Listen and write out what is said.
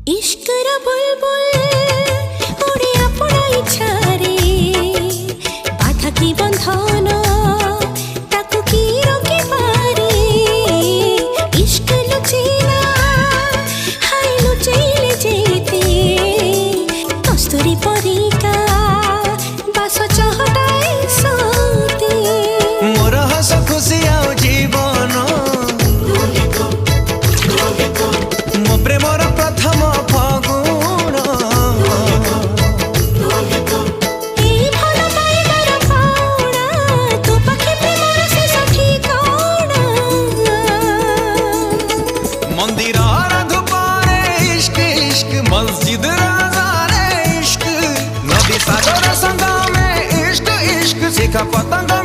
इश्कर बुलबुल उड़े अपना इच्छारे बाधा की बंधन ताकू की रोके पारे इश्क लुचेला हाय लुचेले जेते कस्तूरी परिका बास चहटाए सोते मोर हस खुशी आउ जीवन मो प्रेमर प्रथम फगुण ए भल पाइबार पाउना तो पाखे प्रेमर शेष ठिकाना मंदिर धूपरे इश्क इश्क मस्जिद राजारे इश्क नदी सागर संगमे इश्क इश्क शिखा पतंग